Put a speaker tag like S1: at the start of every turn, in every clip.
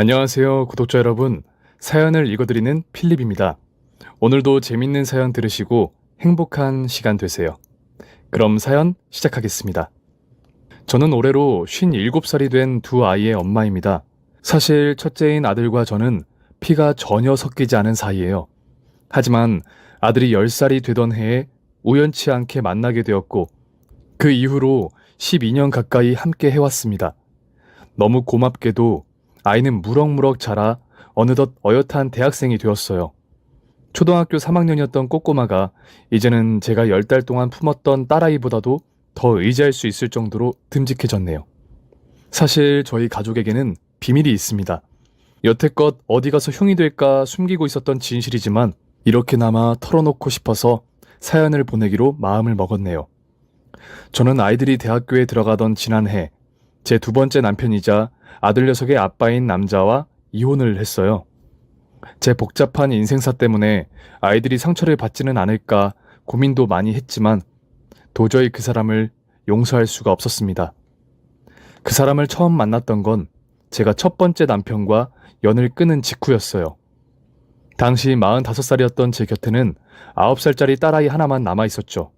S1: 안녕하세요, 구독자 여러분. 사연을 읽어드리는 필립입니다. 오늘도 재밌는 사연 들으시고 행복한 시간 되세요. 그럼 사연 시작하겠습니다. 저는 올해로 57살이 된 두 아이의 엄마입니다. 사실 첫째인 아들과 저는 피가 전혀 섞이지 않은 사이예요. 하지만 아들이 10살이 되던 해에 우연치 않게 만나게 되었고 그 이후로 12년 가까이 함께 해왔습니다. 너무 고맙게도 아이는 무럭무럭 자라 어느덧 어엿한 대학생이 되었어요. 초등학교 3학년이었던 꼬꼬마가 이제는 제가 10달 동안 품었던 딸아이보다도 더 의지할 수 있을 정도로 듬직해졌네요. 사실 저희 가족에게는 비밀이 있습니다. 여태껏 어디 가서 흉이 될까 숨기고 있었던 진실이지만 이렇게나마 털어놓고 싶어서 사연을 보내기로 마음을 먹었네요. 저는 아이들이 대학교에 들어가던 지난해 제 두 번째 남편이자 아들 녀석의 아빠인 남자와 이혼을 했어요. 제 복잡한 인생사 때문에 아이들이 상처를 받지는 않을까 고민도 많이 했지만 도저히 그 사람을 용서할 수가 없었습니다. 그 사람을 처음 만났던 건 제가 첫 번째 남편과 연을 끊은 직후였어요. 당시 45살이었던 제 곁에는 9살짜리 딸아이 하나만 남아 있었죠.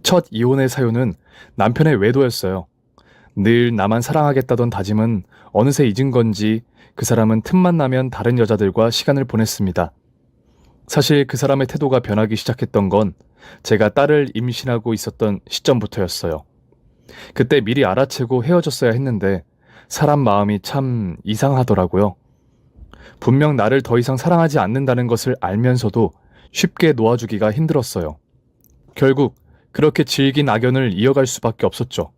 S1: 첫 이혼의 사유는 남편의 외도였어요. 늘 나만 사랑하겠다던 다짐은 어느새 잊은 건지 그 사람은 틈만 나면 다른 여자들과 시간을 보냈습니다. 사실 그 사람의 태도가 변하기 시작했던 건 제가 딸을 임신하고 있었던 시점부터였어요. 그때 미리 알아채고 헤어졌어야 했는데 사람 마음이 참 이상하더라고요. 분명 나를 더 이상 사랑하지 않는다는 것을 알면서도 쉽게 놓아주기가 힘들었어요. 결국 그렇게 질긴 악연을 이어갈 수밖에 없었죠.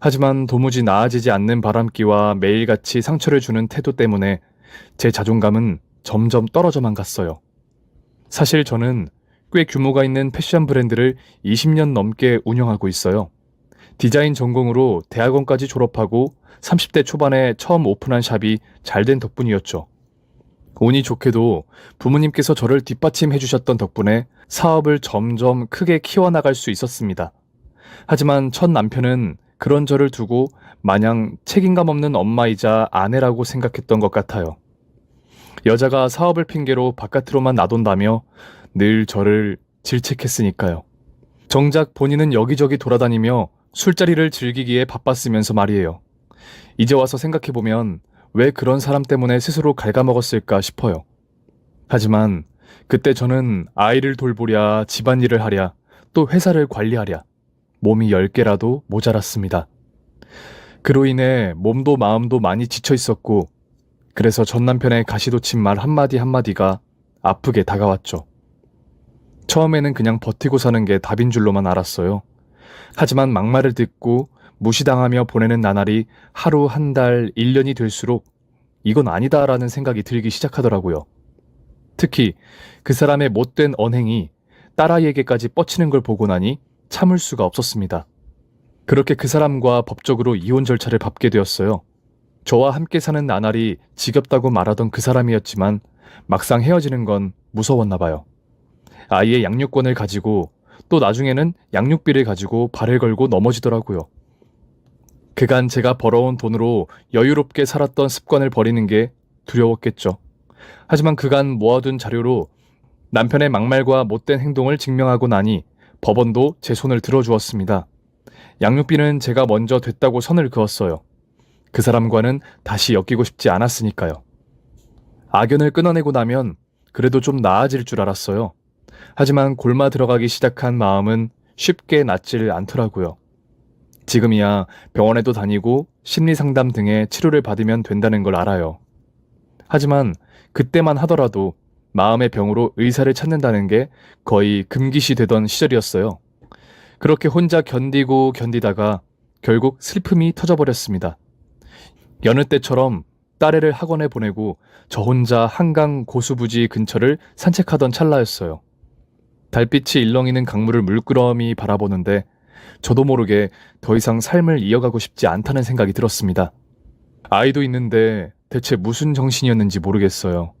S1: 하지만 도무지 나아지지 않는 바람기와 매일같이 상처를 주는 태도 때문에 제 자존감은 점점 떨어져만 갔어요. 사실 저는 꽤 규모가 있는 패션 브랜드를 20년 넘게 운영하고 있어요. 디자인 전공으로 대학원까지 졸업하고 30대 초반에 처음 오픈한 샵이 잘 된 덕분이었죠. 운이 좋게도 부모님께서 저를 뒷받침해 주셨던 덕분에 사업을 점점 크게 키워나갈 수 있었습니다. 하지만 첫 남편은 그런 저를 두고 마냥 책임감 없는 엄마이자 아내라고 생각했던 것 같아요. 여자가 사업을 핑계로 바깥으로만 나돈다며 늘 저를 질책했으니까요. 정작 본인은 여기저기 돌아다니며 술자리를 즐기기에 바빴으면서 말이에요. 이제 와서 생각해보면 왜 그런 사람 때문에 스스로 갉아먹었을까 싶어요. 하지만 그때 저는 아이를 돌보랴, 집안일을 하랴, 또 회사를 관리하랴, 몸이 10개라도 모자랐습니다. 그로 인해 몸도 마음도 많이 지쳐 있었고, 그래서 전 남편의 가시돋친 말 한마디 한마디가 아프게 다가왔죠. 처음에는 그냥 버티고 사는 게 답인 줄로만 알았어요. 하지만 막말을 듣고 무시당하며 보내는 나날이 하루, 한 달, 1년이 될수록 이건 아니다라는 생각이 들기 시작하더라고요. 특히 그 사람의 못된 언행이 딸아이에게까지 뻗치는 걸 보고 나니 참을 수가 없었습니다. 그렇게 그 사람과 법적으로 이혼 절차를 밟게 되었어요. 저와 함께 사는 나날이 지겹다고 말하던 그 사람이었지만 막상 헤어지는 건 무서웠나 봐요. 아이의 양육권을 가지고 또 나중에는 양육비를 가지고 발을 걸고 넘어지더라고요. 그간 제가 벌어온 돈으로 여유롭게 살았던 습관을 버리는 게 두려웠겠죠. 하지만 그간 모아둔 자료로 남편의 막말과 못된 행동을 증명하고 나니 법원도 제 손을 들어주었습니다. 양육비는 제가 먼저 됐다고 선을 그었어요. 그 사람과는 다시 엮이고 싶지 않았으니까요. 악연을 끊어내고 나면 그래도 좀 나아질 줄 알았어요. 하지만 골마 들어가기 시작한 마음은 쉽게 낫질 않더라고요. 지금이야 병원에도 다니고 심리상담 등의 치료를 받으면 된다는 걸 알아요. 하지만 그때만 하더라도 마음의 병으로 의사를 찾는다는 게 거의 금기시 되던 시절이었어요. 그렇게 혼자 견디고 견디다가 결국 슬픔이 터져버렸습니다. 여느 때처럼 딸애를 학원에 보내고 저 혼자 한강 고수부지 근처를 산책하던 찰나였어요. 달빛이 일렁이는 강물을 물끄러미 바라보는데 저도 모르게 더 이상 삶을 이어가고 싶지 않다는 생각이 들었습니다. 아이도 있는데 대체 무슨 정신이었는지 모르겠어요.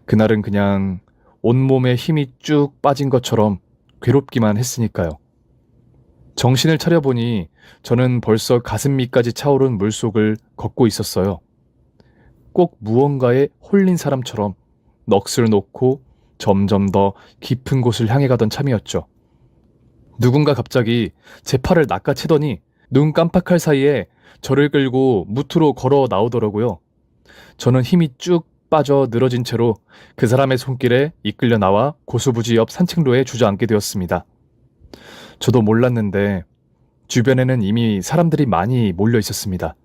S1: 그날은 그냥 온몸에 힘이 쭉 빠진 것처럼 괴롭기만 했으니까요. 정신을 차려보니 저는 벌써 가슴 밑까지 차오른 물속을 걷고 있었어요. 꼭 무언가에 홀린 사람처럼 넋을 놓고 점점 더 깊은 곳을 향해 가던 참이었죠. 누군가 갑자기 제 팔을 낚아채더니 눈 깜빡할 사이에 저를 끌고 무트로 걸어 나오더라고요. 저는 힘이 쭉 빠져 늘어진 채로 그 사람의 손길에 이끌려 나와 고수부지 옆 산책로에 주저앉게 되었습니다. 저도 몰랐는데 주변에는 이미 사람들이 많이 몰려 있었습니다.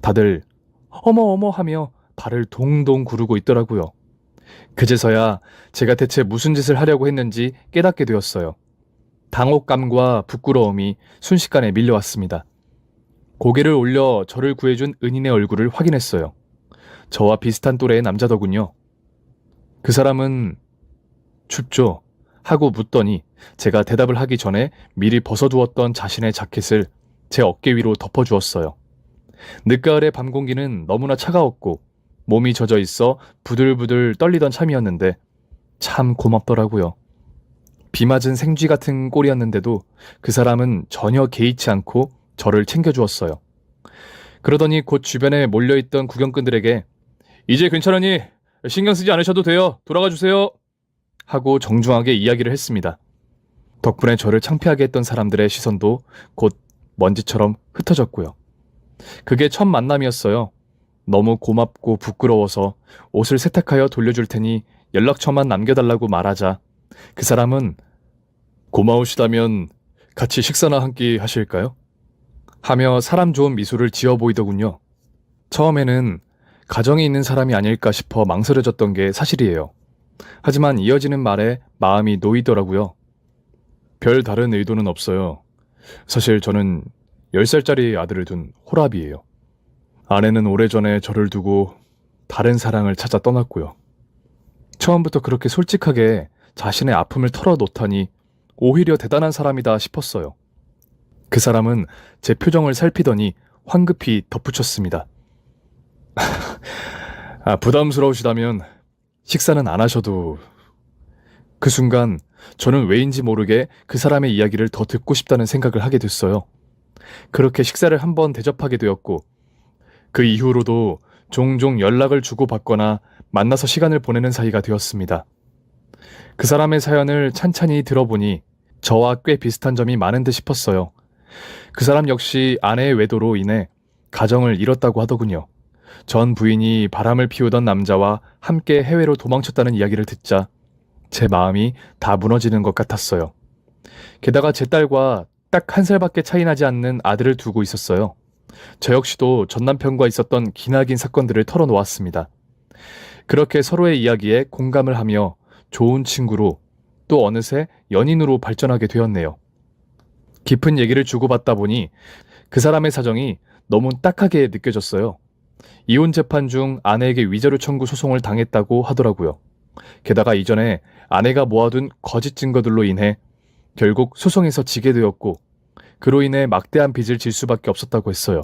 S1: 다들 어머 어머 하며 발을 동동 구르고 있더라고요. 그제서야 제가 대체 무슨 짓을 하려고 했는지 깨닫게 되었어요. 당혹감과 부끄러움이 순식간에 밀려왔습니다. 고개를 올려 저를 구해준 은인의 얼굴을 확인했어요. 저와 비슷한 또래의 남자더군요. 그 사람은 춥죠? 하고 묻더니 제가 대답을 하기 전에 미리 벗어두었던 자신의 자켓을 제 어깨 위로 덮어주었어요. 늦가을의 밤 공기는 너무나 차가웠고 몸이 젖어 있어 부들부들 떨리던 참이었는데 참 고맙더라고요. 비 맞은 생쥐 같은 꼴이었는데도 그 사람은 전혀 개의치 않고 저를 챙겨주었어요. 그러더니 곧 주변에 몰려있던 구경꾼들에게 이제 괜찮으니 신경 쓰지 않으셔도 돼요. 돌아가 주세요. 하고 정중하게 이야기를 했습니다. 덕분에 저를 창피하게 했던 사람들의 시선도 곧 먼지처럼 흩어졌고요. 그게 첫 만남이었어요. 너무 고맙고 부끄러워서 옷을 세탁하여 돌려줄 테니 연락처만 남겨달라고 말하자 그 사람은 고마우시다면 같이 식사나 한 끼 하실까요? 하며 사람 좋은 미소를 지어 보이더군요. 처음에는 가정이 있는 사람이 아닐까 싶어 망설여졌던 게 사실이에요. 하지만 이어지는 말에 마음이 놓이더라고요. 별 다른 의도는 없어요. 사실 저는 10살짜리 아들을 둔 호랍이에요. 아내는 오래전에 저를 두고 다른 사랑을 찾아 떠났고요. 처음부터 그렇게 솔직하게 자신의 아픔을 털어놓다니 오히려 대단한 사람이다 싶었어요. 그 사람은 제 표정을 살피더니 황급히 덧붙였습니다. 부담스러우시다면 식사는 안 하셔도... 그 순간 저는 왜인지 모르게 그 사람의 이야기를 더 듣고 싶다는 생각을 하게 됐어요. 그렇게 식사를 한번 대접하게 되었고 그 이후로도 종종 연락을 주고받거나 만나서 시간을 보내는 사이가 되었습니다. 그 사람의 사연을 찬찬히 들어보니 저와 꽤 비슷한 점이 많은 듯 싶었어요. 그 사람 역시 아내의 외도로 인해 가정을 잃었다고 하더군요. 전 부인이 바람을 피우던 남자와 함께 해외로 도망쳤다는 이야기를 듣자 제 마음이 다 무너지는 것 같았어요. 게다가 제 딸과 딱 1살밖에 차이 나지 않는 아들을 두고 있었어요. 저 역시도 전 남편과 있었던 기나긴 사건들을 털어놓았습니다. 그렇게 서로의 이야기에 공감을 하며 좋은 친구로 또 어느새 연인으로 발전하게 되었네요. 깊은 얘기를 주고받다 보니 그 사람의 사정이 너무 딱하게 느껴졌어요. 이혼 재판 중 아내에게 위자료 청구 소송을 당했다고 하더라고요. 게다가 이전에 아내가 모아둔 거짓 증거들로 인해 결국 소송에서 지게 되었고 그로 인해 막대한 빚을 질 수밖에 없었다고 했어요.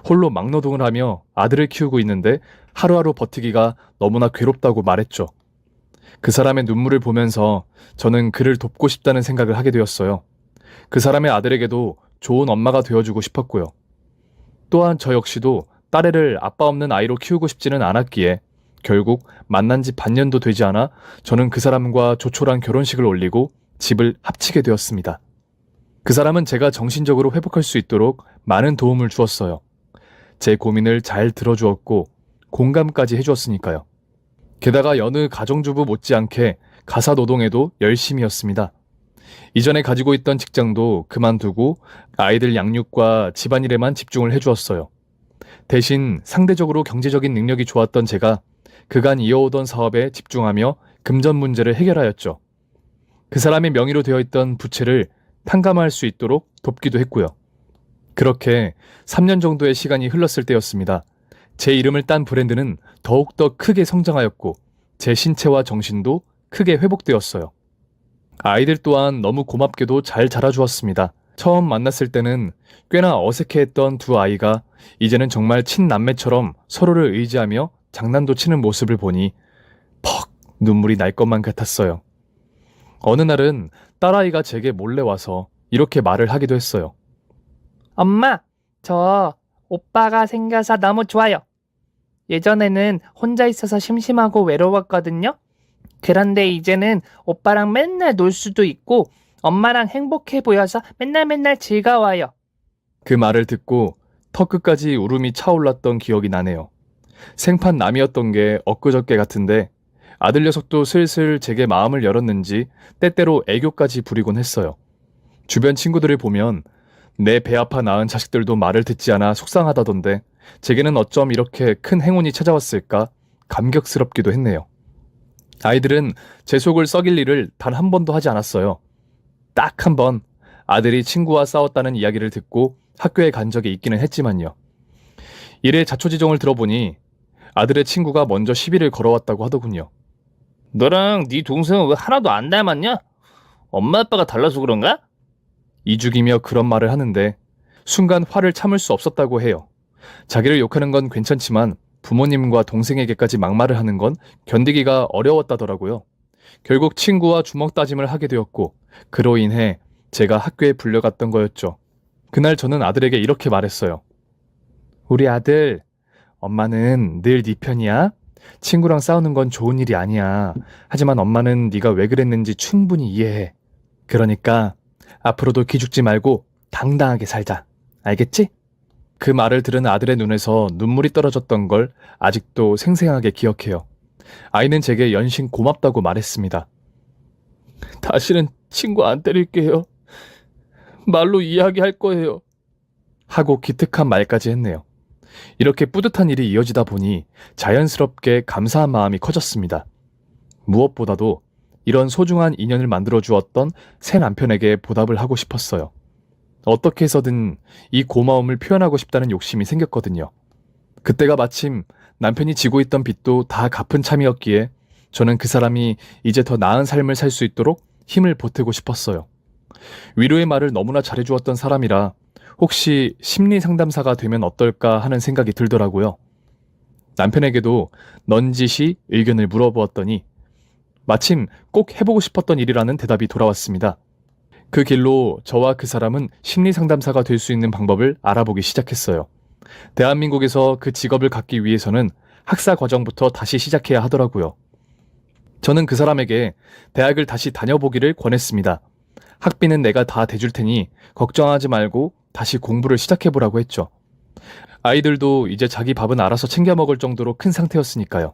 S1: 홀로 막노동을 하며 아들을 키우고 있는데 하루하루 버티기가 너무나 괴롭다고 말했죠. 그 사람의 눈물을 보면서 저는 그를 돕고 싶다는 생각을 하게 되었어요. 그 사람의 아들에게도 좋은 엄마가 되어주고 싶었고요. 또한 저 역시도 딸애를 아빠 없는 아이로 키우고 싶지는 않았기에 결국 만난 지 반년도 되지 않아 저는 그 사람과 조촐한 결혼식을 올리고 집을 합치게 되었습니다. 그 사람은 제가 정신적으로 회복할 수 있도록 많은 도움을 주었어요. 제 고민을 잘 들어주었고 공감까지 해주었으니까요. 게다가 여느 가정주부 못지않게 가사 노동에도 열심이었습니다. 이전에 가지고 있던 직장도 그만두고 아이들 양육과 집안일에만 집중을 해주었어요. 대신 상대적으로 경제적인 능력이 좋았던 제가 그간 이어오던 사업에 집중하며 금전 문제를 해결하였죠. 그 사람의 명의로 되어 있던 부채를 탕감할 수 있도록 돕기도 했고요. 그렇게 3년 정도의 시간이 흘렀을 때였습니다. 제 이름을 딴 브랜드는 더욱더 크게 성장하였고 제 신체와 정신도 크게 회복되었어요. 아이들 또한 너무 고맙게도 잘 자라주었습니다. 처음 만났을 때는 꽤나 어색해했던 두 아이가 이제는 정말 친남매처럼 서로를 의지하며 장난도 치는 모습을 보니 퍽 눈물이 날 것만 같았어요. 어느 날은 딸아이가 제게 몰래 와서 이렇게 말을 하기도 했어요.
S2: 엄마, 저 오빠가 생겨서 너무 좋아요. 예전에는 혼자 있어서 심심하고 외로웠거든요. 그런데 이제는 오빠랑 맨날 놀 수도 있고 엄마랑 행복해 보여서 맨날 즐거워요.
S1: 그 말을 듣고 턱끝까지 울음이 차올랐던 기억이 나네요. 생판 남이었던 게 엊그저께 같은데 아들 녀석도 슬슬 제게 마음을 열었는지 때때로 애교까지 부리곤 했어요. 주변 친구들을 보면 내 배 아파 낳은 자식들도 말을 듣지 않아 속상하다던데 제게는 어쩜 이렇게 큰 행운이 찾아왔을까 감격스럽기도 했네요. 아이들은 제 속을 썩일 일을 단 한 번도 하지 않았어요. 딱 한 번 아들이 친구와 싸웠다는 이야기를 듣고 학교에 간 적이 있기는 했지만요. 이래 자초지종을 들어보니 아들의 친구가 먼저 시비를 걸어왔다고 하더군요.
S2: 너랑 네 동생은 왜 하나도 안 닮았냐? 엄마 아빠가 달라서 그런가?
S1: 이죽이며 그런 말을 하는데 순간 화를 참을 수 없었다고 해요. 자기를 욕하는 건 괜찮지만 부모님과 동생에게까지 막말을 하는 건 견디기가 어려웠다더라고요. 결국 친구와 주먹 다짐을 하게 되었고 그로 인해 제가 학교에 불려갔던 거였죠. 그날 저는 아들에게 이렇게 말했어요. 우리 아들, 엄마는 늘 네 편이야. 친구랑 싸우는 건 좋은 일이 아니야. 하지만 엄마는 네가 왜 그랬는지 충분히 이해해. 그러니까 앞으로도 기죽지 말고 당당하게 살자. 알겠지? 그 말을 들은 아들의 눈에서 눈물이 떨어졌던 걸 아직도 생생하게 기억해요. 아이는 제게 연신 고맙다고 말했습니다. 다시는 친구 안 때릴게요. 말로 이야기할 거예요. 하고 기특한 말까지 했네요. 이렇게 뿌듯한 일이 이어지다 보니 자연스럽게 감사한 마음이 커졌습니다. 무엇보다도 이런 소중한 인연을 만들어 주었던 새 남편에게 보답을 하고 싶었어요. 어떻게 해서든 이 고마움을 표현하고 싶다는 욕심이 생겼거든요. 그때가 마침 남편이 지고 있던 빚도 다 갚은 참이었기에 저는 그 사람이 이제 더 나은 삶을 살 수 있도록 힘을 보태고 싶었어요. 위로의 말을 너무나 잘해주었던 사람이라 혹시 심리 상담사가 되면 어떨까 하는 생각이 들더라고요. 남편에게도 넌지시 의견을 물어보았더니 마침 꼭 해보고 싶었던 일이라는 대답이 돌아왔습니다. 그 길로 저와 그 사람은 심리 상담사가 될 수 있는 방법을 알아보기 시작했어요. 대한민국에서 그 직업을 갖기 위해서는 학사 과정부터 다시 시작해야 하더라고요. 저는 그 사람에게 대학을 다시 다녀보기를 권했습니다. 학비는 내가 다 대줄 테니 걱정하지 말고 다시 공부를 시작해보라고 했죠. 아이들도 이제 자기 밥은 알아서 챙겨 먹을 정도로 큰 상태였으니까요.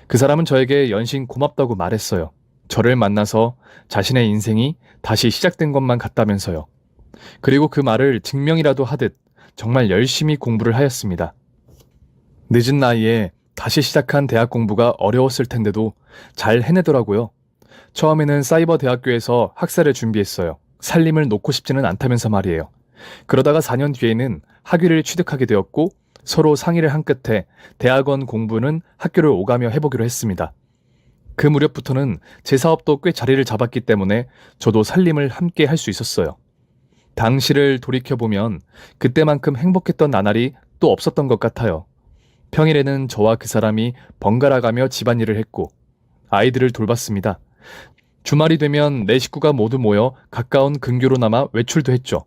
S1: 그 사람은 저에게 연신 고맙다고 말했어요. 저를 만나서 자신의 인생이 다시 시작된 것만 같다면서요. 그리고 그 말을 증명이라도 하듯 정말 열심히 공부를 하였습니다. 늦은 나이에 다시 시작한 대학 공부가 어려웠을 텐데도 잘 해내더라고요. 처음에는 사이버 대학교에서 학사를 준비했어요. 살림을 놓고 싶지는 않다면서 말이에요. 그러다가 4년 뒤에는 학위를 취득하게 되었고 서로 상의를 한 끝에 대학원 공부는 학교를 오가며 해보기로 했습니다. 그 무렵부터는 제 사업도 꽤 자리를 잡았기 때문에 저도 살림을 함께 할 수 있었어요. 당시를 돌이켜보면 그때만큼 행복했던 나날이 또 없었던 것 같아요. 평일에는 저와 그 사람이 번갈아가며 집안일을 했고 아이들을 돌봤습니다. 주말이 되면 내 식구가 모두 모여 가까운 근교로 남아 외출도 했죠.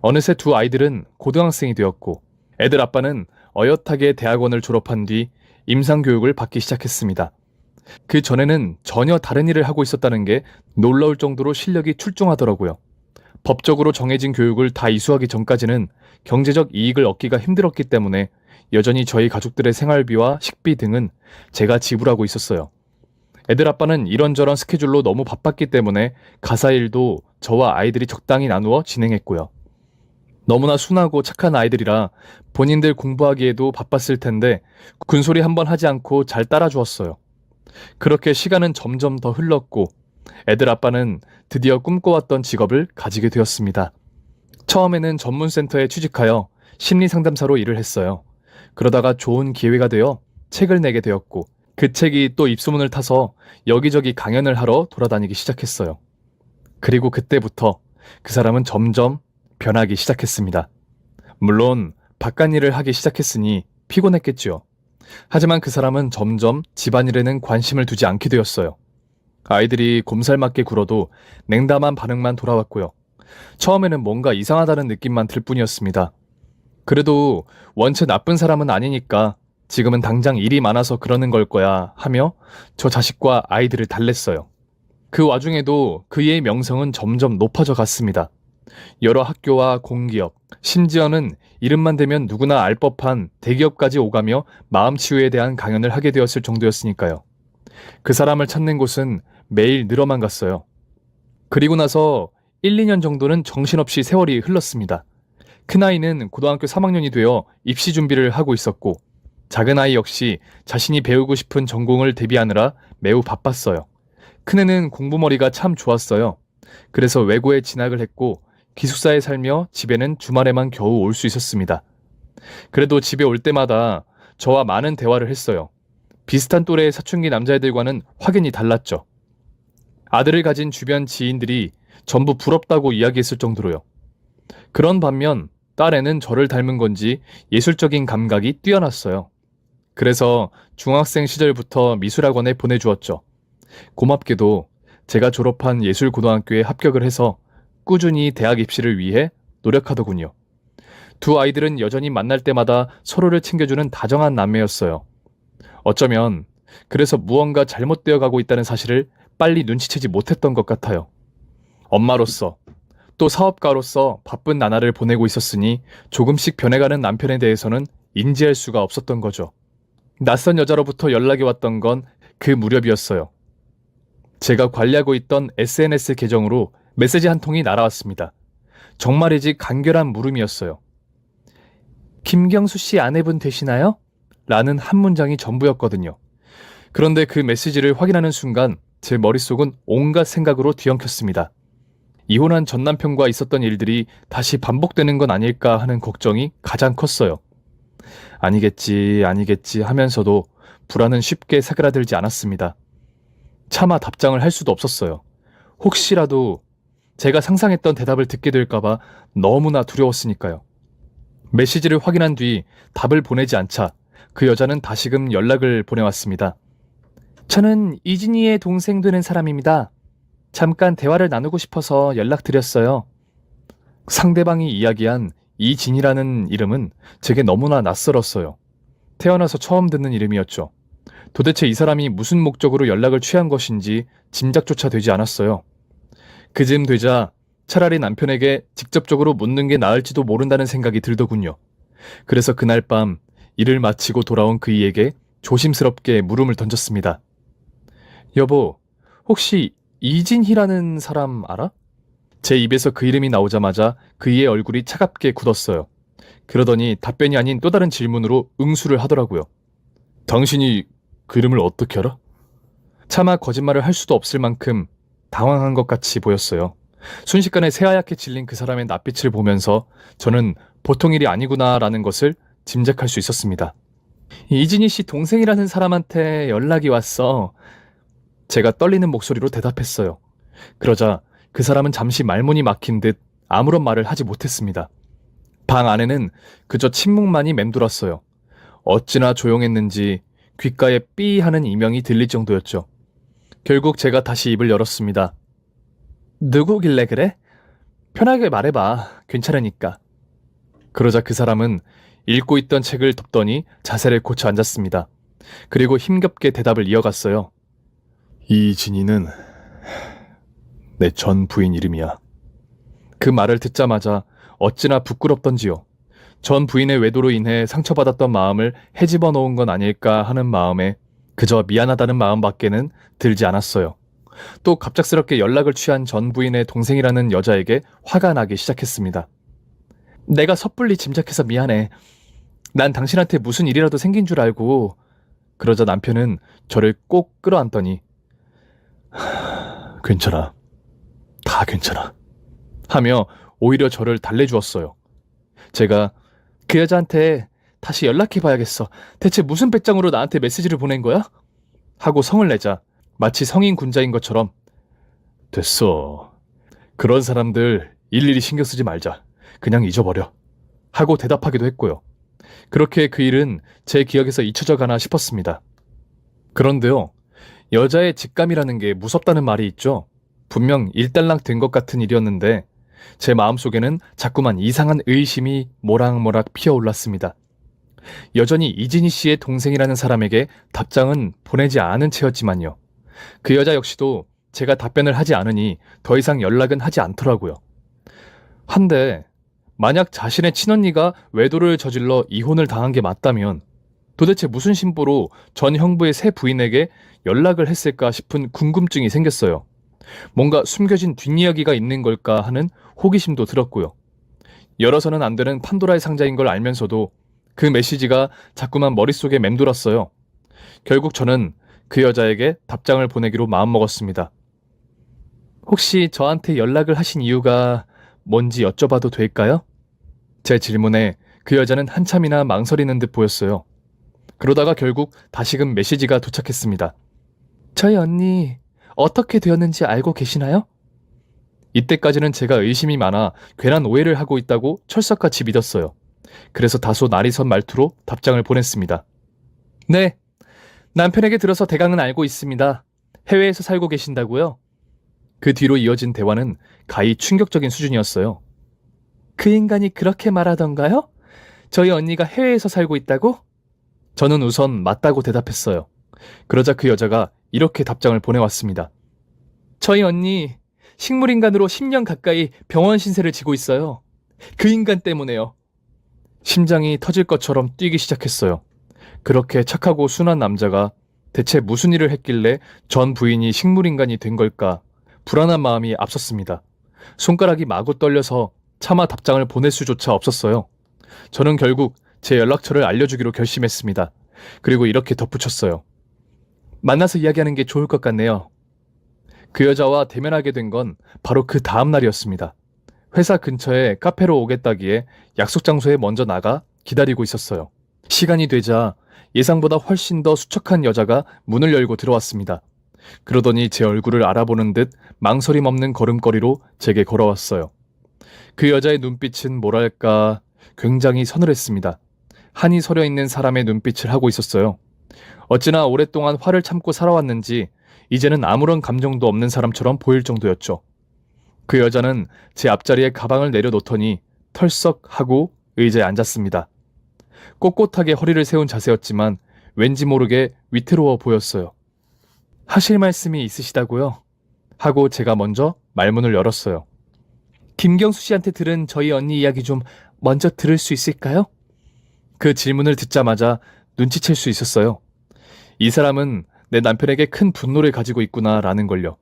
S1: 어느새 두 아이들은 고등학생이 되었고 애들 아빠는 어엿하게 대학원을 졸업한 뒤 임상교육을 받기 시작했습니다. 그 전에는 전혀 다른 일을 하고 있었다는 게 놀라울 정도로 실력이 출중하더라고요. 법적으로 정해진 교육을 다 이수하기 전까지는 경제적 이익을 얻기가 힘들었기 때문에 여전히 저희 가족들의 생활비와 식비 등은 제가 지불하고 있었어요. 애들 아빠는 이런저런 스케줄로 너무 바빴기 때문에 가사 일도 저와 아이들이 적당히 나누어 진행했고요. 너무나 순하고 착한 아이들이라 본인들 공부하기에도 바빴을 텐데 군소리 한번 하지 않고 잘 따라주었어요. 그렇게 시간은 점점 더 흘렀고 애들 아빠는 드디어 꿈꿔왔던 직업을 가지게 되었습니다. 처음에는 전문센터에 취직하여 심리상담사로 일을 했어요. 그러다가 좋은 기회가 되어 책을 내게 되었고 그 책이 또 입소문을 타서 여기저기 강연을 하러 돌아다니기 시작했어요. 그리고 그때부터 그 사람은 점점 변하기 시작했습니다. 물론 바깥일을 하기 시작했으니 피곤했겠지요. 하지만 그 사람은 점점 집안일에는 관심을 두지 않게 되었어요. 아이들이 곰살맞게 굴어도 냉담한 반응만 돌아왔고요. 처음에는 뭔가 이상하다는 느낌만 들 뿐이었습니다. 그래도 원체 나쁜 사람은 아니니까 지금은 당장 일이 많아서 그러는 걸 거야 하며 저 자식과 아이들을 달랬어요. 그 와중에도 그의 명성은 점점 높아져 갔습니다. 여러 학교와 공기업, 심지어는 이름만 대면 누구나 알 법한 대기업까지 오가며 마음치유에 대한 강연을 하게 되었을 정도였으니까요. 그 사람을 찾는 곳은 매일 늘어만 갔어요. 그리고 나서 1, 2년 정도는 정신없이 세월이 흘렀습니다. 큰아이는 고등학교 3학년이 되어 입시 준비를 하고 있었고, 작은아이 역시 자신이 배우고 싶은 전공을 대비하느라 매우 바빴어요. 큰애는 공부머리가 참 좋았어요. 그래서 외고에 진학을 했고 기숙사에 살며 집에는 주말에만 겨우 올 수 있었습니다. 그래도 집에 올 때마다 저와 많은 대화를 했어요. 비슷한 또래의 사춘기 남자애들과는 확연히 달랐죠. 아들을 가진 주변 지인들이 전부 부럽다고 이야기했을 정도로요. 그런 반면 딸애는 저를 닮은 건지 예술적인 감각이 뛰어났어요. 그래서 중학생 시절부터 미술학원에 보내주었죠. 고맙게도 제가 졸업한 예술고등학교에 합격을 해서 꾸준히 대학 입시를 위해 노력하더군요. 두 아이들은 여전히 만날 때마다 서로를 챙겨주는 다정한 남매였어요. 어쩌면 그래서 무언가 잘못되어 가고 있다는 사실을 빨리 눈치채지 못했던 것 같아요. 엄마로서 또 사업가로서 바쁜 나날을 보내고 있었으니 조금씩 변해가는 남편에 대해서는 인지할 수가 없었던 거죠. 낯선 여자로부터 연락이 왔던 건 그 무렵이었어요. 제가 관리하고 있던 SNS 계정으로 메시지 한 통이 날아왔습니다. 정말이지 간결한 물음이었어요. 김경수 씨 아내분 되시나요? 라는 한 문장이 전부였거든요. 그런데 그 메시지를 확인하는 순간 제 머릿속은 온갖 생각으로 뒤엉켰습니다. 이혼한 전 남편과 있었던 일들이 다시 반복되는 건 아닐까 하는 걱정이 가장 컸어요. 아니겠지 하면서도 불안은 쉽게 사그라들지 않았습니다. 차마 답장을 할 수도 없었어요. 혹시라도 제가 상상했던 대답을 듣게 될까봐 너무나 두려웠으니까요. 메시지를 확인한 뒤 답을 보내지 않자 그 여자는 다시금 연락을 보내왔습니다. 저는 이진이의 동생 되는 사람입니다. 잠깐 대화를 나누고 싶어서 연락드렸어요. 상대방이 이야기한 이진이라는 이름은 제게 너무나 낯설었어요. 태어나서 처음 듣는 이름이었죠. 도대체 이 사람이 무슨 목적으로 연락을 취한 것인지 짐작조차 되지 않았어요. 그쯤 되자 차라리 남편에게 직접적으로 묻는 게 나을지도 모른다는 생각이 들더군요. 그래서 그날 밤 일을 마치고 돌아온 그이에게 조심스럽게 물음을 던졌습니다. 여보, 혹시 이진희라는 사람 알아? 제 입에서 그 이름이 나오자마자 그이의 얼굴이 차갑게 굳었어요. 그러더니 답변이 아닌 또 다른 질문으로 응수를 하더라고요. 당신이 그 이름을 어떻게 알아? 차마 거짓말을 할 수도 없을 만큼 당황한 것 같이 보였어요. 순식간에 새하얗게 질린 그 사람의 낯빛을 보면서 저는 보통 일이 아니구나라는 것을 짐작할 수 있었습니다. 이진희 씨 동생이라는 사람한테 연락이 왔어. 제가 떨리는 목소리로 대답했어요. 그러자 그 사람은 잠시 말문이 막힌 듯 아무런 말을 하지 못했습니다. 방 안에는 그저 침묵만이 맴돌았어요. 어찌나 조용했는지 귓가에 삐 하는 이명이 들릴 정도였죠. 결국 제가 다시 입을 열었습니다. 누구길래 그래? 편하게 말해봐. 괜찮으니까. 그러자 그 사람은 읽고 있던 책을 덮더니 자세를 고쳐 앉았습니다. 그리고 힘겹게 대답을 이어갔어요. 이진이는 내 전 부인 이름이야. 그 말을 듣자마자 어찌나 부끄럽던지요. 전 부인의 외도로 인해 상처받았던 마음을 헤집어 놓은 건 아닐까 하는 마음에 그저 미안하다는 마음밖에는 들지 않았어요. 또 갑작스럽게 연락을 취한 전 부인의 동생이라는 여자에게 화가 나기 시작했습니다. 내가 섣불리 짐작해서 미안해. 난 당신한테 무슨 일이라도 생긴 줄 알고. 그러자 남편은 저를 꼭 끌어안더니 괜찮아. 다 괜찮아. 하며 오히려 저를 달래주었어요. 제가 그 여자한테 다시 연락해봐야겠어. 대체 무슨 배짱으로 나한테 메시지를 보낸 거야? 하고 성을 내자 마치 성인 군자인 것처럼 됐어. 그런 사람들 일일이 신경 쓰지 말자. 그냥 잊어버려. 하고 대답하기도 했고요. 그렇게 그 일은 제 기억에서 잊혀져 가나 싶었습니다. 그런데요. 여자의 직감이라는 게 무섭다는 말이 있죠. 분명 일단락 된 것 같은 일이었는데 제 마음속에는 자꾸만 이상한 의심이 모락모락 피어올랐습니다. 여전히 이진희 씨의 동생이라는 사람에게 답장은 보내지 않은 채였지만요. 그 여자 역시도 제가 답변을 하지 않으니 더 이상 연락은 하지 않더라고요. 한데 만약 자신의 친언니가 외도를 저질러 이혼을 당한 게 맞다면 도대체 무슨 심보로 전 형부의 새 부인에게 연락을 했을까 싶은 궁금증이 생겼어요. 뭔가 숨겨진 뒷이야기가 있는 걸까 하는 호기심도 들었고요. 열어서는 안 되는 판도라의 상자인 걸 알면서도 그 메시지가 자꾸만 머릿속에 맴돌았어요. 결국 저는 그 여자에게 답장을 보내기로 마음먹었습니다. 혹시 저한테 연락을 하신 이유가 뭔지 여쭤봐도 될까요? 제 질문에 그 여자는 한참이나 망설이는 듯 보였어요. 그러다가 결국 다시금 메시지가 도착했습니다. 저희 언니 어떻게 되었는지 알고 계시나요? 이때까지는 제가 의심이 많아 괜한 오해를 하고 있다고 철석같이 믿었어요. 그래서 다소 날이 선 말투로 답장을 보냈습니다. 네, 남편에게 들어서 대강은 알고 있습니다. 해외에서 살고 계신다고요? 그 뒤로 이어진 대화는 가히 충격적인 수준이었어요. 그 인간이 그렇게 말하던가요? 저희 언니가 해외에서 살고 있다고? 저는 우선 맞다고 대답했어요. 그러자 그 여자가 이렇게 답장을 보내왔습니다. 저희 언니 식물인간으로 10년 가까이 병원 신세를 지고 있어요. 그 인간 때문에요. 심장이 터질 것처럼 뛰기 시작했어요. 그렇게 착하고 순한 남자가 대체 무슨 일을 했길래 전 부인이 식물인간이 된 걸까? 불안한 마음이 앞섰습니다. 손가락이 마구 떨려서 차마 답장을 보낼 수조차 없었어요. 저는 결국 제 연락처를 알려주기로 결심했습니다. 그리고 이렇게 덧붙였어요. 만나서 이야기하는 게 좋을 것 같네요. 그 여자와 대면하게 된 건 바로 그 다음 날이었습니다. 회사 근처에 카페로 오겠다기에 약속 장소에 먼저 나가 기다리고 있었어요. 시간이 되자 예상보다 훨씬 더 수척한 여자가 문을 열고 들어왔습니다. 그러더니 제 얼굴을 알아보는 듯 망설임 없는 걸음걸이로 제게 걸어왔어요. 그 여자의 눈빛은 뭐랄까 굉장히 서늘했습니다. 한이 서려 있는 사람의 눈빛을 하고 있었어요. 어찌나 오랫동안 화를 참고 살아왔는지 이제는 아무런 감정도 없는 사람처럼 보일 정도였죠. 그 여자는 제 앞자리에 가방을 내려놓더니 털썩 하고 의자에 앉았습니다. 꼿꼿하게 허리를 세운 자세였지만 왠지 모르게 위태로워 보였어요. 하실 말씀이 있으시다고요? 하고 제가 먼저 말문을 열었어요. 김경수 씨한테 들은 저희 언니 이야기 좀 먼저 들을 수 있을까요? 그 질문을 듣자마자 눈치챌 수 있었어요. 이 사람은 내 남편에게 큰 분노를 가지고 있구나라는 걸요.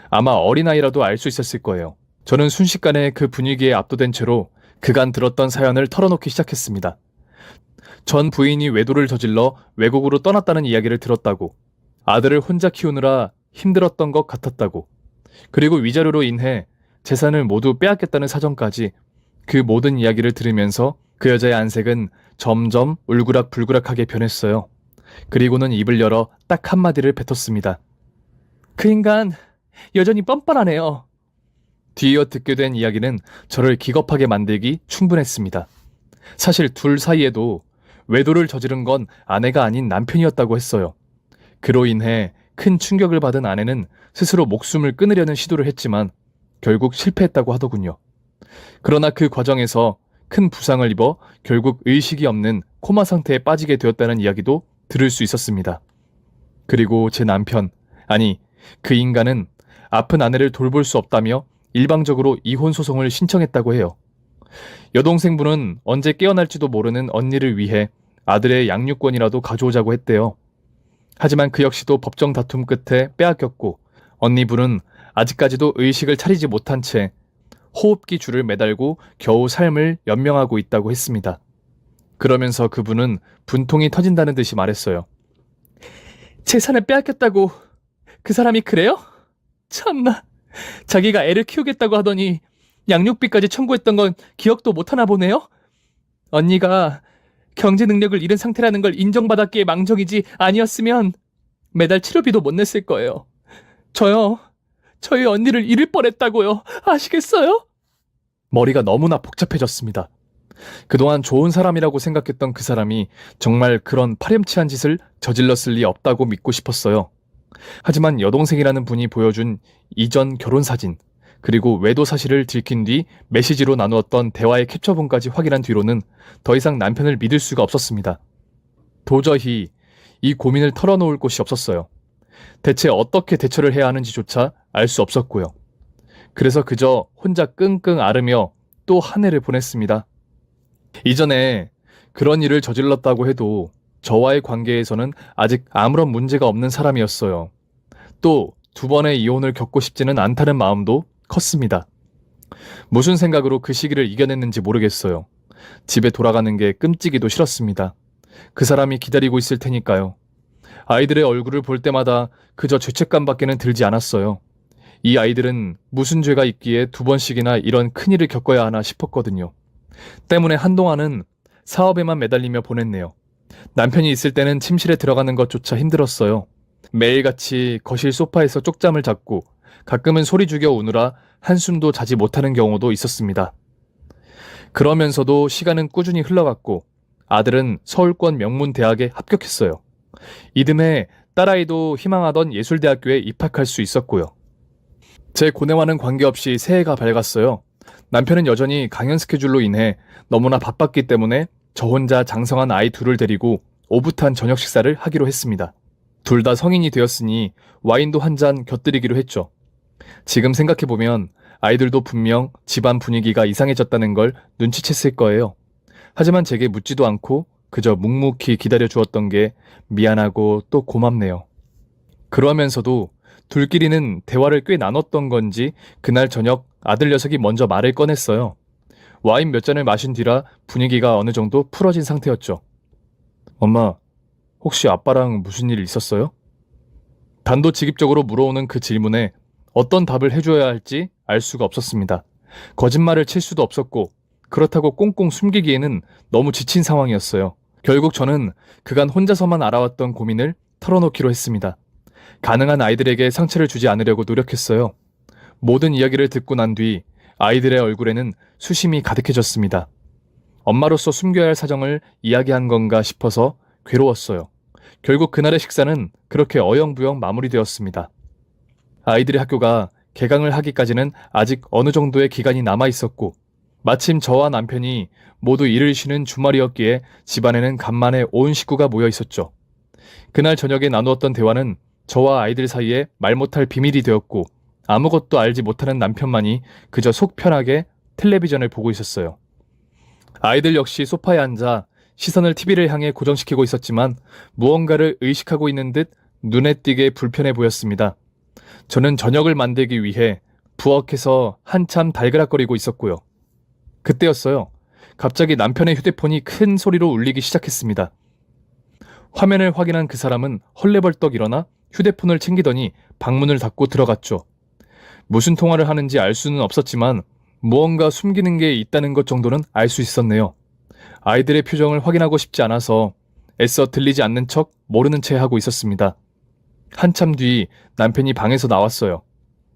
S1: 아마 어린아이라도 알 수 있었을 거예요. 저는 순식간에 그 분위기에 압도된 채로 그간 들었던 사연을 털어놓기 시작했습니다. 전 부인이 외도를 저질러 외국으로 떠났다는 이야기를 들었다고, 아들을 혼자 키우느라 힘들었던 것 같았다고, 그리고 위자료로 인해 재산을 모두 빼앗겠다는 사정까지 그 모든 이야기를 들으면서 그 여자의 안색은 점점 울그락불그락하게 변했어요. 그리고는 입을 열어 딱 한마디를 뱉었습니다. 그 인간 여전히 뻔뻔하네요. 뒤이어 듣게 된 이야기는 저를 기겁하게 만들기 충분했습니다. 사실 둘 사이에도 외도를 저지른 건 아내가 아닌 남편이었다고 했어요. 그로 인해 큰 충격을 받은 아내는 스스로 목숨을 끊으려는 시도를 했지만 결국 실패했다고 하더군요. 그러나 그 과정에서 큰 부상을 입어 결국 의식이 없는 코마 상태에 빠지게 되었다는 이야기도 들을 수 있었습니다. 그리고 제 남편, 아니 그 인간은 아픈 아내를 돌볼 수 없다며 일방적으로 이혼 소송을 신청했다고 해요. 여동생분은 언제 깨어날지도 모르는 언니를 위해 아들의 양육권이라도 가져오자고 했대요. 하지만 그 역시도 법정 다툼 끝에 빼앗겼고 언니분은 아직까지도 의식을 차리지 못한 채 호흡기 줄을 매달고 겨우 삶을 연명하고 있다고 했습니다. 그러면서 그분은 분통이 터진다는 듯이 말했어요. 재산을 빼앗겼다고 그 사람이 그래요? 참나, 자기가 애를 키우겠다고 하더니 양육비까지 청구했던 건 기억도 못하나 보네요? 언니가 경제 능력을 잃은 상태라는 걸 인정받았기에 망정이지 아니었으면 매달 치료비도 못 냈을 거예요. 저희 언니를 잃을 뻔했다고요. 아시겠어요? 머리가 너무나 복잡해졌습니다. 그동안 좋은 사람이라고 생각했던 그 사람이 정말 그런 파렴치한 짓을 저질렀을 리 없다고 믿고 싶었어요. 하지만 여동생이라는 분이 보여준 이전 결혼 사진, 그리고 외도 사실을 들킨 뒤 메시지로 나누었던 대화의 캡처본까지 확인한 뒤로는 더 이상 남편을 믿을 수가 없었습니다. 도저히 이 고민을 털어놓을 곳이 없었어요. 대체 어떻게 대처를 해야 하는지조차 알 수 없었고요. 그래서 그저 혼자 끙끙 앓으며 또 한 해를 보냈습니다. 이전에 그런 일을 저질렀다고 해도 저와의 관계에서는 아직 아무런 문제가 없는 사람이었어요. 또 2번의 이혼을 겪고 싶지는 않다는 마음도 컸습니다. 무슨 생각으로 그 시기를 이겨냈는지 모르겠어요. 집에 돌아가는 게 끔찍이도 싫었습니다. 그 사람이 기다리고 있을 테니까요. 아이들의 얼굴을 볼 때마다 그저 죄책감밖에는 들지 않았어요. 이 아이들은 무슨 죄가 있기에 2번씩이나 이런 큰일을 겪어야 하나 싶었거든요. 때문에 한동안은 사업에만 매달리며 보냈네요. 남편이 있을 때는 침실에 들어가는 것조차 힘들었어요. 매일같이 거실 소파에서 쪽잠을 잤고 가끔은 소리 죽여 우느라 한숨도 자지 못하는 경우도 있었습니다. 그러면서도 시간은 꾸준히 흘러갔고 아들은 서울권 명문대학에 합격했어요. 이듬해 딸아이도 희망하던 예술대학교에 입학할 수 있었고요. 제 고뇌와는 관계없이 새해가 밝았어요. 남편은 여전히 강연 스케줄로 인해 너무나 바빴기 때문에 저 혼자 장성한 아이 둘을 데리고 오붓한 저녁 식사를 하기로 했습니다. 둘 다 성인이 되었으니 와인도 한 잔 곁들이기로 했죠. 지금 생각해보면 아이들도 분명 집안 분위기가 이상해졌다는 걸 눈치챘을 거예요. 하지만 제게 묻지도 않고 그저 묵묵히 기다려 주었던 게 미안하고 또 고맙네요. 그러면서도 둘끼리는 대화를 꽤 나눴던 건지 그날 저녁 아들 녀석이 먼저 말을 꺼냈어요. 와인 몇 잔을 마신 뒤라 분위기가 어느 정도 풀어진 상태였죠. 엄마, 혹시 아빠랑 무슨 일 있었어요? 단도직입적으로 물어오는 그 질문에 어떤 답을 해줘야 할지 알 수가 없었습니다. 거짓말을 칠 수도 없었고 그렇다고 꽁꽁 숨기기에는 너무 지친 상황이었어요. 결국 저는 그간 혼자서만 알아왔던 고민을 털어놓기로 했습니다. 가능한 아이들에게 상처를 주지 않으려고 노력했어요. 모든 이야기를 듣고 난 뒤 아이들의 얼굴에는 수심이 가득해졌습니다. 엄마로서 숨겨야 할 사정을 이야기한 건가 싶어서 괴로웠어요. 결국 그날의 식사는 그렇게 어영부영 마무리되었습니다. 아이들의 학교가 개강을 하기까지는 아직 어느 정도의 기간이 남아 있었고 마침 저와 남편이 모두 일을 쉬는 주말이었기에 집안에는 간만에 온 식구가 모여 있었죠. 그날 저녁에 나누었던 대화는 저와 아이들 사이에 말 못할 비밀이 되었고 아무것도 알지 못하는 남편만이 그저 속 편하게 텔레비전을 보고 있었어요. 아이들 역시 소파에 앉아 시선을 TV를 향해 고정시키고 있었지만 무언가를 의식하고 있는 듯 눈에 띄게 불편해 보였습니다. 저는 저녁을 만들기 위해 부엌에서 한참 달그락거리고 있었고요. 그때였어요. 갑자기 남편의 휴대폰이 큰 소리로 울리기 시작했습니다. 화면을 확인한 그 사람은 헐레벌떡 일어나 휴대폰을 챙기더니 방문을 닫고 들어갔죠. 무슨 통화를 하는지 알 수는 없었지만 무언가 숨기는 게 있다는 것 정도는 알 수 있었네요. 아이들의 표정을 확인하고 싶지 않아서 애써 들리지 않는 척 모르는 채 하고 있었습니다. 한참 뒤 남편이 방에서 나왔어요.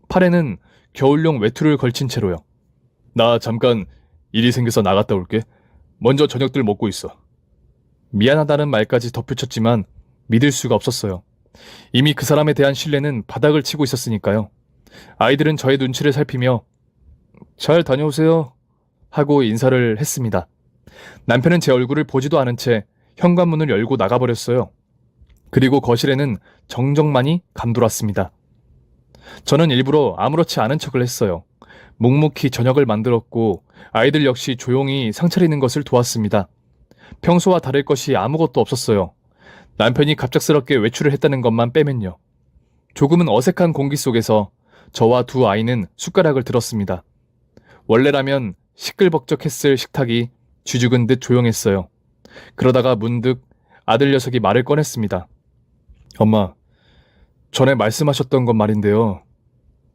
S1: 팔에는 겨울용 외투를 걸친 채로요. 나 잠깐 일이 생겨서 나갔다 올게. 먼저 저녁들 먹고 있어. 미안하다는 말까지 덧붙였지만 믿을 수가 없었어요. 이미 그 사람에 대한 신뢰는 바닥을 치고 있었으니까요. 아이들은 저의 눈치를 살피며 잘 다녀오세요 하고 인사를 했습니다. 남편은 제 얼굴을 보지도 않은 채 현관문을 열고 나가버렸어요. 그리고 거실에는 정적만이 감돌았습니다. 저는 일부러 아무렇지 않은 척을 했어요. 묵묵히 저녁을 만들었고 아이들 역시 조용히 상 차리는 것을 도왔습니다. 평소와 다를 것이 아무것도 없었어요. 남편이 갑작스럽게 외출을 했다는 것만 빼면요. 조금은 어색한 공기 속에서 저와 두 아이는 숟가락을 들었습니다. 원래라면 시끌벅적했을 식탁이 쥐죽은 듯 조용했어요. 그러다가 문득 아들 녀석이 말을 꺼냈습니다. 엄마, 전에 말씀하셨던 것 말인데요.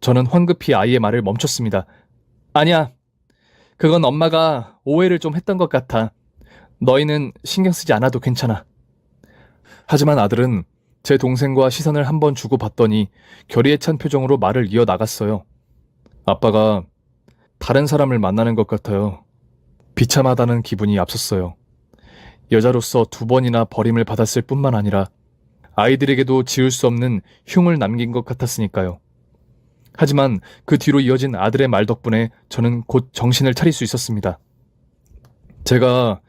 S1: 저는 황급히 아이의 말을 멈췄습니다. 아니야. 그건 엄마가 오해를 좀 했던 것 같아. 너희는 신경 쓰지 않아도 괜찮아. 하지만 아들은 제 동생과 시선을 한번 주고받더니 결의에 찬 표정으로 말을 이어나갔어요. 아빠가 다른 사람을 만나는 것 같아요. 비참하다는 기분이 앞섰어요. 여자로서 2번이나 버림을 받았을 뿐만 아니라 아이들에게도 지울 수 없는 흉을 남긴 것 같았으니까요. 하지만 그 뒤로 이어진 아들의 말 덕분에 저는 곧 정신을 차릴 수 있었습니다. 제가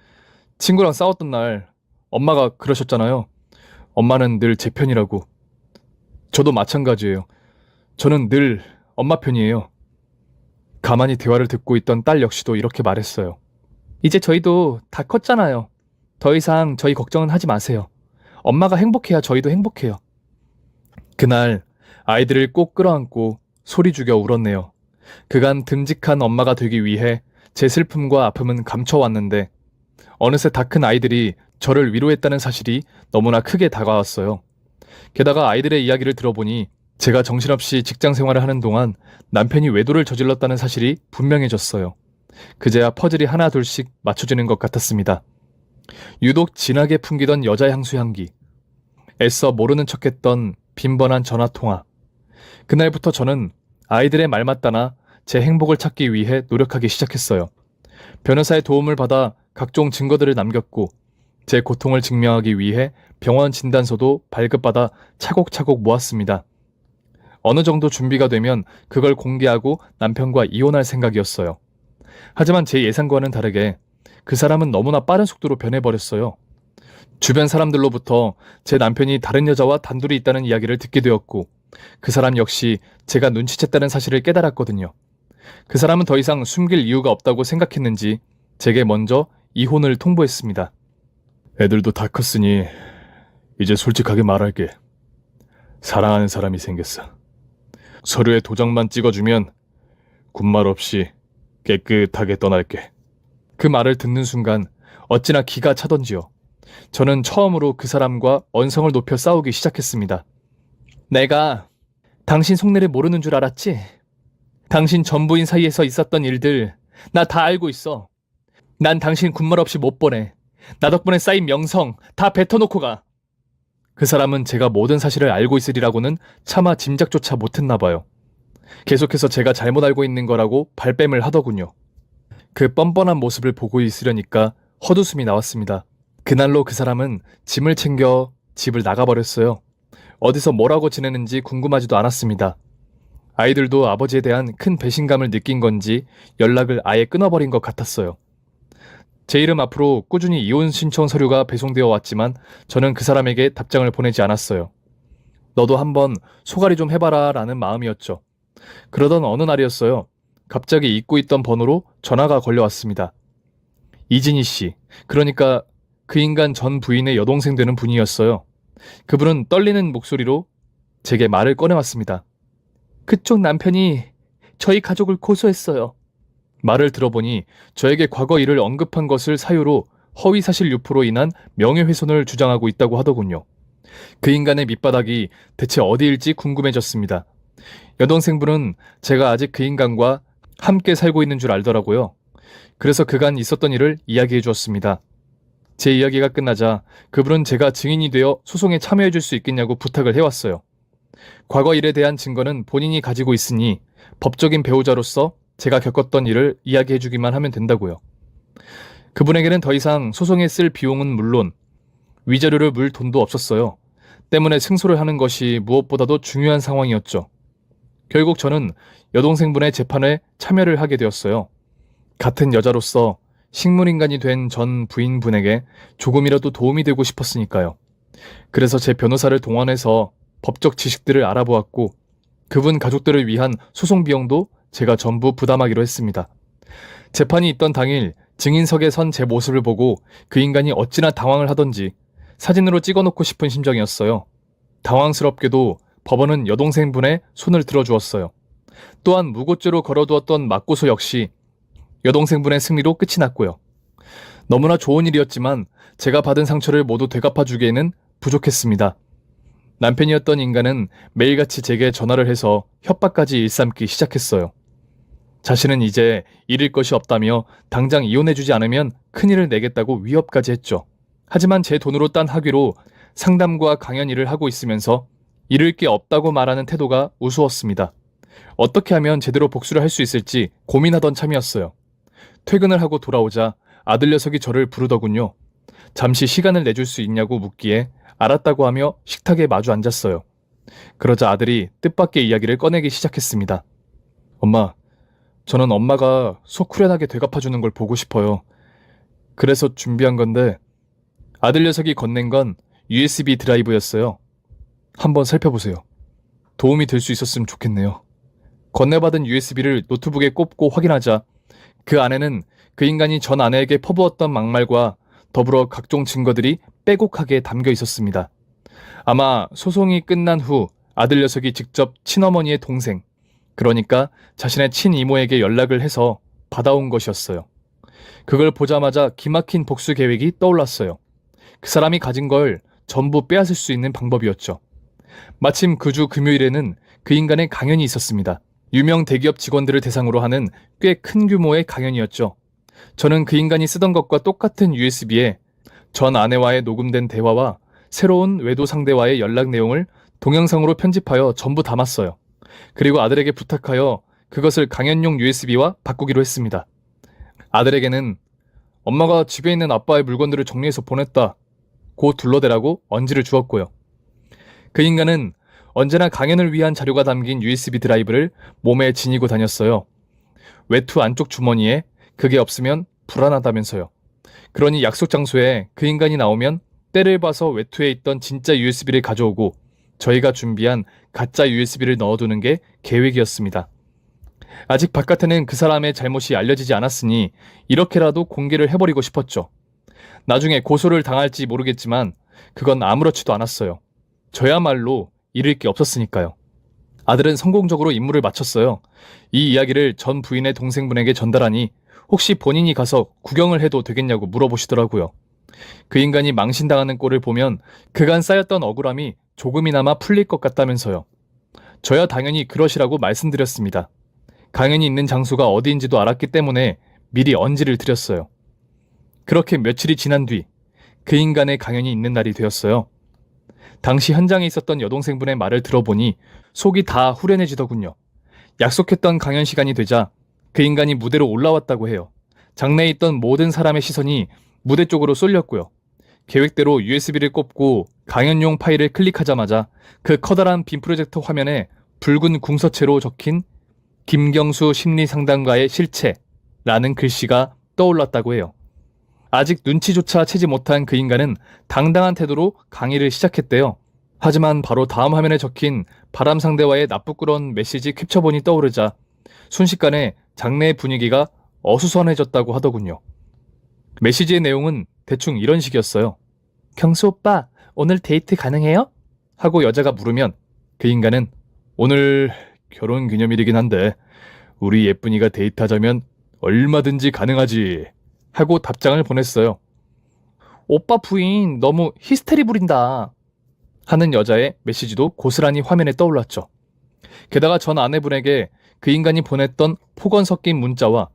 S1: 친구랑 싸웠던 날 엄마가 그러셨잖아요. 엄마는 늘 제 편이라고. 저도 마찬가지예요. 저는 늘 엄마 편이에요. 가만히 대화를 듣고 있던 딸 역시도 이렇게 말했어요. 이제 저희도 다 컸잖아요. 더 이상 저희 걱정은 하지 마세요. 엄마가 행복해야 저희도 행복해요. 그날 아이들을 꼭 끌어안고 소리 죽여 울었네요. 그간 듬직한 엄마가 되기 위해 제 슬픔과 아픔은 감춰왔는데 어느새 다 큰 아이들이 저를 위로했다는 사실이 너무나 크게 다가왔어요. 게다가 아이들의 이야기를 들어보니 제가 정신없이 직장 생활을 하는 동안 남편이 외도를 저질렀다는 사실이 분명해졌어요. 그제야 퍼즐이 하나 둘씩 맞춰지는 것 같았습니다. 유독 진하게 풍기던 여자 향수 향기, 애써 모르는 척했던 빈번한 전화통화. 그날부터 저는 아이들의 말 맞다나 제 행복을 찾기 위해 노력하기 시작했어요. 변호사의 도움을 받아 각종 증거들을 남겼고 제 고통을 증명하기 위해 병원 진단서도 발급받아 차곡차곡 모았습니다. 어느 정도 준비가 되면 그걸 공개하고 남편과 이혼할 생각이었어요. 하지만 제 예상과는 다르게 그 사람은 너무나 빠른 속도로 변해버렸어요. 주변 사람들로부터 제 남편이 다른 여자와 단둘이 있다는 이야기를 듣게 되었고 그 사람 역시 제가 눈치챘다는 사실을 깨달았거든요. 그 사람은 더 이상 숨길 이유가 없다고 생각했는지 제게 먼저 이혼을 통보했습니다. 애들도 다 컸으니 이제 솔직하게 말할게. 사랑하는 사람이 생겼어. 서류에 도장만 찍어주면 군말 없이 깨끗하게 떠날게. 그 말을 듣는 순간 어찌나 기가 차던지요. 저는 처음으로 그 사람과 언성을 높여 싸우기 시작했습니다. 내가 당신 속내를 모르는 줄 알았지? 당신 전부인 사이에서 있었던 일들 나 다 알고 있어. 난 당신 군말 없이 못 보내. 나 덕분에 쌓인 명성 다 뱉어놓고 가. 그 사람은 제가 모든 사실을 알고 있으리라고는 차마 짐작조차 못했나 봐요. 계속해서 제가 잘못 알고 있는 거라고 발뺌을 하더군요. 그 뻔뻔한 모습을 보고 있으려니까 헛웃음이 나왔습니다. 그날로 그 사람은 짐을 챙겨 집을 나가버렸어요. 어디서 뭐라고 지내는지 궁금하지도 않았습니다. 아이들도 아버지에 대한 큰 배신감을 느낀 건지 연락을 아예 끊어버린 것 같았어요. 제 이름 앞으로 꾸준히 이혼 신청 서류가 배송되어 왔지만 저는 그 사람에게 답장을 보내지 않았어요. 너도 한번 소갈이 좀 해봐라 라는 마음이었죠. 그러던 어느 날이었어요. 갑자기 잊고 있던 번호로 전화가 걸려왔습니다. 이진희 씨, 그러니까 그 인간 전 부인의 여동생 되는 분이었어요. 그분은 떨리는 목소리로 제게 말을 꺼내왔습니다. 그쪽 남편이 저희 가족을 고소했어요. 말을 들어보니 저에게 과거 일을 언급한 것을 사유로 허위사실 유포로 인한 명예훼손을 주장하고 있다고 하더군요. 그 인간의 밑바닥이 대체 어디일지 궁금해졌습니다. 여동생분은 제가 아직 그 인간과 함께 살고 있는 줄 알더라고요. 그래서 그간 있었던 일을 이야기해 주었습니다. 제 이야기가 끝나자 그분은 제가 증인이 되어 소송에 참여해 줄 수 있겠냐고 부탁을 해왔어요. 과거 일에 대한 증거는 본인이 가지고 있으니 법적인 배우자로서 제가 겪었던 일을 이야기해 주기만 하면 된다고요. 그분에게는 더 이상 소송에 쓸 비용은 물론 위자료를 물 돈도 없었어요. 때문에 승소를 하는 것이 무엇보다도 중요한 상황이었죠. 결국 저는 여동생분의 재판에 참여를 하게 되었어요. 같은 여자로서 식물인간이 된 전 부인분에게 조금이라도 도움이 되고 싶었으니까요. 그래서 제 변호사를 동원해서 법적 지식들을 알아보았고 그분 가족들을 위한 소송 비용도 제가 전부 부담하기로 했습니다. 재판이 있던 당일 증인석에 선 제 모습을 보고 그 인간이 어찌나 당황을 하던지 사진으로 찍어놓고 싶은 심정이었어요. 당황스럽게도 법원은 여동생분의 손을 들어주었어요. 또한 무고죄로 걸어두었던 맞고소 역시 여동생분의 승리로 끝이 났고요. 너무나 좋은 일이었지만 제가 받은 상처를 모두 되갚아주기에는 부족했습니다. 남편이었던 인간은 매일같이 제게 전화를 해서 협박까지 일삼기 시작했어요. 자신은 이제 잃을 것이 없다며 당장 이혼해주지 않으면 큰일을 내겠다고 위협까지 했죠. 하지만 제 돈으로 딴 학위로 상담과 강연 일을 하고 있으면서 잃을 게 없다고 말하는 태도가 우스웠습니다. 어떻게 하면 제대로 복수를 할 수 있을지 고민하던 참이었어요. 퇴근을 하고 돌아오자 아들 녀석이 저를 부르더군요. 잠시 시간을 내줄 수 있냐고 묻기에 알았다고 하며 식탁에 마주 앉았어요. 그러자 아들이 뜻밖의 이야기를 꺼내기 시작했습니다. 엄마, 저는 엄마가 속 후련하게 되갚아주는 걸 보고 싶어요. 그래서 준비한 건데 아들 녀석이 건넨 건 USB 드라이브였어요. 한번 살펴보세요. 도움이 될 수 있었으면 좋겠네요. 건네받은 USB를 노트북에 꼽고 확인하자 그 안에는 그 인간이 전 아내에게 퍼부었던 막말과 더불어 각종 증거들이 빼곡하게 담겨 있었습니다. 아마 소송이 끝난 후 아들 녀석이 직접 친어머니의 동생, 그러니까 자신의 친이모에게 연락을 해서 받아온 것이었어요. 그걸 보자마자 기막힌 복수 계획이 떠올랐어요. 그 사람이 가진 걸 전부 빼앗을 수 있는 방법이었죠. 마침 그 주 금요일에는 그 인간의 강연이 있었습니다. 유명 대기업 직원들을 대상으로 하는 꽤 큰 규모의 강연이었죠. 저는 그 인간이 쓰던 것과 똑같은 USB에 전 아내와의 녹음된 대화와 새로운 외도 상대와의 연락 내용을 동영상으로 편집하여 전부 담았어요. 그리고 아들에게 부탁하여 그것을 강연용 USB와 바꾸기로 했습니다. 아들에게는 엄마가 집에 있는 아빠의 물건들을 정리해서 보냈다 고 둘러대라고 언지를 주었고요. 그 인간은 언제나 강연을 위한 자료가 담긴 USB 드라이브를 몸에 지니고 다녔어요. 외투 안쪽 주머니에 그게 없으면 불안하다면서요. 그러니 약속 장소에 그 인간이 나오면 때를 봐서 외투에 있던 진짜 USB를 가져오고 저희가 준비한 가짜 USB를 넣어두는 게 계획이었습니다. 아직 바깥에는 그 사람의 잘못이 알려지지 않았으니 이렇게라도 공개를 해버리고 싶었죠. 나중에 고소를 당할지 모르겠지만 그건 아무렇지도 않았어요. 저야말로 잃을 게 없었으니까요. 아들은 성공적으로 임무를 마쳤어요. 이 이야기를 전 부인의 동생분에게 전달하니 혹시 본인이 가서 구경을 해도 되겠냐고 물어보시더라고요. 그 인간이 망신당하는 꼴을 보면 그간 쌓였던 억울함이 조금이나마 풀릴 것 같다면서요. 저야 당연히 그러시라고 말씀드렸습니다. 강연이 있는 장소가 어디인지도 알았기 때문에 미리 언지를 드렸어요. 그렇게 며칠이 지난 뒤 그 인간의 강연이 있는 날이 되었어요. 당시 현장에 있었던 여동생분의 말을 들어보니 속이 다 후련해지더군요. 약속했던 강연 시간이 되자 그 인간이 무대로 올라왔다고 해요. 장내에 있던 모든 사람의 시선이 무대 쪽으로 쏠렸고요. 계획대로 USB를 꼽고 강연용 파일을 클릭하자마자 그 커다란 빔 프로젝터 화면에 붉은 궁서체로 적힌 김경수 심리상담가의 실체라는 글씨가 떠올랐다고 해요. 아직 눈치조차 채지 못한 그 인간은 당당한 태도로 강의를 시작했대요. 하지만 바로 다음 화면에 적힌 바람상대와의 나쁘꾸런 메시지 캡처본이 떠오르자 순식간에 장내의 분위기가 어수선해졌다고 하더군요. 메시지의 내용은 대충 이런 식이었어요. 경수 오빠, 오늘 데이트 가능해요? 하고 여자가 물으면 그 인간은 오늘 결혼기념일이긴 한데 우리 예쁜이가 데이트하자면 얼마든지 가능하지 하고 답장을 보냈어요. 오빠 부인 너무 히스테리 부린다 하는 여자의 메시지도 고스란히 화면에 떠올랐죠. 게다가 전 아내분에게 그 인간이 보냈던 폭언 섞인 문자와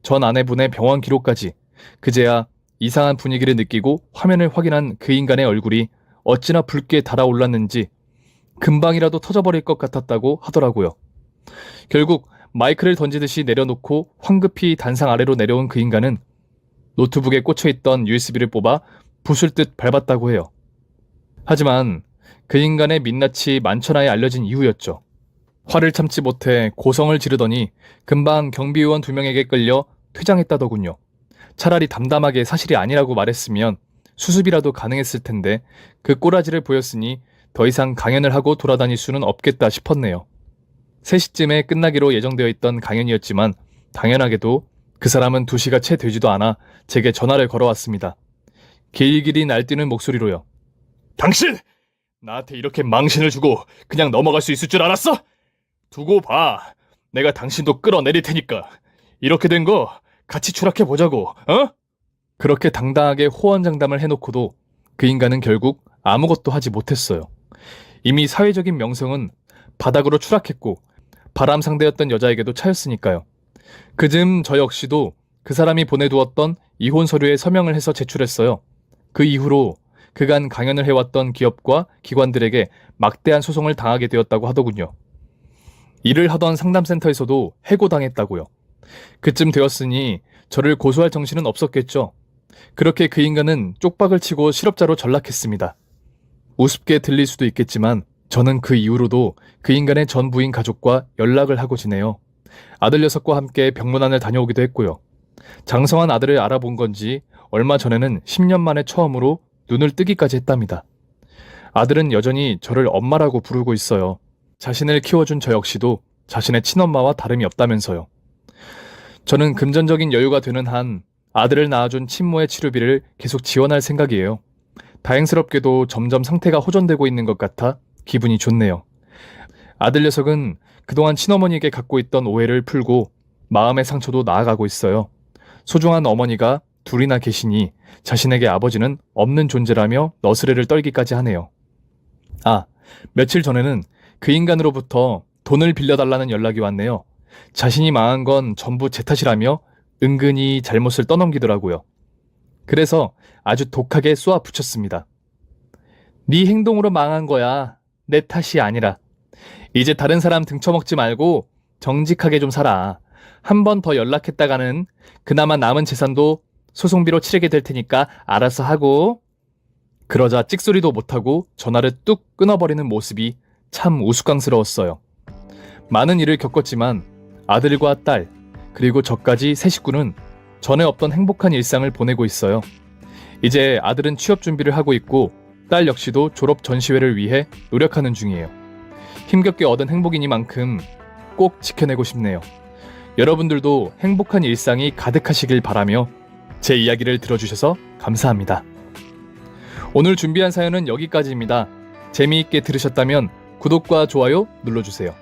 S1: 전 아내분의 병원 기록까지 그제야 이상한 분위기를 느끼고 화면을 확인한 그 인간의 얼굴이 어찌나 붉게 달아올랐는지 금방이라도 터져버릴 것 같았다고 하더라고요. 결국 마이크를 던지듯이 내려놓고 황급히 단상 아래로 내려온 그 인간은 노트북에 꽂혀있던 USB를 뽑아 부술 듯 밟았다고 해요. 하지만 그 인간의 민낯이 만천하에 알려진 이후였죠. 화를 참지 못해 고성을 지르더니 금방 경비의원 2명에게 끌려 퇴장했다더군요. 차라리 담담하게 사실이 아니라고 말했으면 수습이라도 가능했을 텐데 그 꼬라지를 보였으니 더 이상 강연을 하고 돌아다닐 수는 없겠다 싶었네요. 3시쯤에 끝나기로 예정되어 있던 강연이었지만 당연하게도 그 사람은 2시가 채 되지도 않아 제게 전화를 걸어왔습니다. 길길이 날뛰는 목소리로요. 당신! 나한테 이렇게 망신을 주고 그냥 넘어갈 수 있을 줄 알았어? 두고 봐. 내가 당신도 끌어내릴 테니까. 이렇게 된 거 같이 추락해보자고, 어? 그렇게 당당하게 호언장담을 해놓고도 그 인간은 결국 아무것도 하지 못했어요. 이미 사회적인 명성은 바닥으로 추락했고 바람 상대였던 여자에게도 차였으니까요. 그즈음 저 역시도 그 사람이 보내두었던 이혼 서류에 서명을 해서 제출했어요. 그 이후로 그간 강연을 해왔던 기업과 기관들에게 막대한 소송을 당하게 되었다고 하더군요. 일을 하던 상담센터에서도 해고당했다고요. 그쯤 되었으니 저를 고소할 정신은 없었겠죠. 그렇게 그 인간은 쪽박을 치고 실업자로 전락했습니다. 우습게 들릴 수도 있겠지만 저는 그 이후로도 그 인간의 전 부인 가족과 연락을 하고 지내요. 아들 녀석과 함께 병문안을 다녀오기도 했고요. 장성한 아들을 알아본 건지 얼마 전에는 10년 만에 처음으로 눈을 뜨기까지 했답니다. 아들은 여전히 저를 엄마라고 부르고 있어요. 자신을 키워준 저 역시도 자신의 친엄마와 다름이 없다면서요. 저는 금전적인 여유가 되는 한 아들을 낳아준 친모의 치료비를 계속 지원할 생각이에요. 다행스럽게도 점점 상태가 호전되고 있는 것 같아 기분이 좋네요. 아들 녀석은 그동안 친어머니에게 갖고 있던 오해를 풀고 마음의 상처도 나아가고 있어요. 소중한 어머니가 둘이나 계시니 자신에게 아버지는 없는 존재라며 너스레를 떨기까지 하네요. 아, 며칠 전에는 그 인간으로부터 돈을 빌려달라는 연락이 왔네요. 자신이 망한 건 전부 제 탓이라며 은근히 잘못을 떠넘기더라고요. 그래서 아주 독하게 쏘아 붙였습니다. 네 행동으로 망한 거야. 내 탓이 아니라. 이제 다른 사람 등쳐먹지 말고 정직하게 좀 살아. 한 번 더 연락했다가는 그나마 남은 재산도 소송비로 치르게 될 테니까 알아서 하고. 그러자 찍소리도 못하고 전화를 뚝 끊어버리는 모습이 참 우스꽝스러웠어요. 많은 일을 겪었지만 아들과 딸, 그리고 저까지 세 식구는 전에 없던 행복한 일상을 보내고 있어요. 이제 아들은 취업 준비를 하고 있고 딸 역시도 졸업 전시회를 위해 노력하는 중이에요. 힘겹게 얻은 행복이니만큼 꼭 지켜내고 싶네요. 여러분들도 행복한 일상이 가득하시길 바라며 제 이야기를 들어주셔서 감사합니다. 오늘 준비한 사연은 여기까지입니다. 재미있게 들으셨다면 구독과 좋아요 눌러주세요.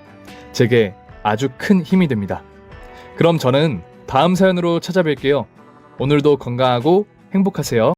S1: 제게 아주 큰 힘이 됩니다. 그럼 저는 다음 사연으로 찾아뵐게요. 오늘도 건강하고 행복하세요.